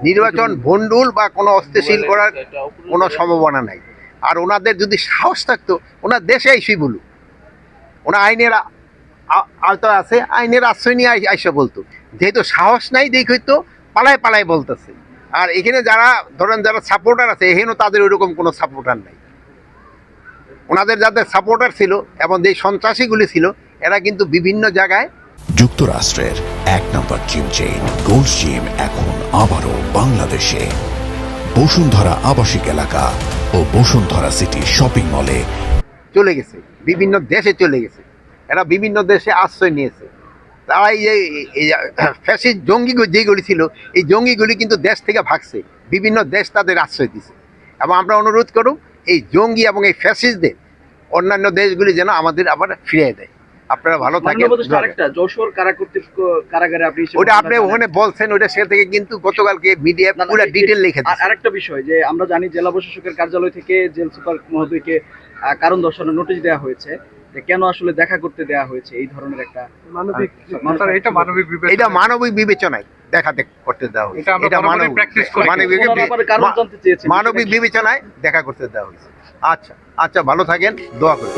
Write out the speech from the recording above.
নির্বাচন ভণ্ডুল বা কোনো অস্থিতিশীল করার কোনো সম্ভাবনা নাই। আর ওনাদের যদি সাহস থাকতো ওনার দেশে এসেই বলুক, ওনা আইনের আওতা আছে, আইনের আশ্রয় নিয়ে আইসা বলতো। যেহেতু সাহস নাই দেখে তো পালায় পালায় বলতেছে। আর এখানে যারা ধরেন যারা সাপোর্টার আছে এখানেও তাদের ওইরকম কোনো সাপোর্টার নাই। ওনাদের যাদের সাপোর্টার ছিল এবং যে সন্ত্রাসীগুলি ছিল এরা কিন্তু বিভিন্ন জায়গায়। যুক্তরাষ্ট্রের 1 নম্বর জিম চেইন গোল্ড জিম এখন আবারও বাংলাদেশে বসুন্ধরা আবাসিক এলাকা ও বসুন্ধরা সিটি শপিং মলে চলে গেছে, বিভিন্ন দেশে চলে গেছে, এরা বিভিন্ন দেশে আশ্রয় নিয়েছে। তারা এই ফ্যাসিস্ট জঙ্গি যেগুলি ছিল এই জঙ্গিগুলি কিন্তু দেশ থেকে ভাগছে, বিভিন্ন দেশ তাদের আশ্রয় দিছে। এবং আমরা অনুরোধ করব এই জঙ্গি এবং এই ফ্যাসিস্টদের অন্যান্য দেশগুলি যেন আমাদের আবার ফিরিয়ে দেয়। আপনারা ভালো থাকেন। ওটা আপনি ওখানে বলছেন, ওটা সে থেকে কিন্তু গতকালকে মিডিয়া পুরো ডিটেল লিখে দিয়েছে। আরেকটা বিষয় যে আমরা জানি জেলা প্রশাসকের কার্যালয় থেকে জেল সুপার মহোদয়কে কারণ দর্শানোর নোটিশ দেওয়া হয়েছে যে কেন আসলে দেখা করতে দেওয়া হয়েছে এই ধরনের একটা এটা মানবিক বিবেচনায় দেখাতে করতে দেওয়া হয়েছে। এটা মানবিক বিবেচনায় দেখা করতে দেওয়া হয়েছে। আচ্ছা আচ্ছা, ভালো থাকেন, দোয়া করি।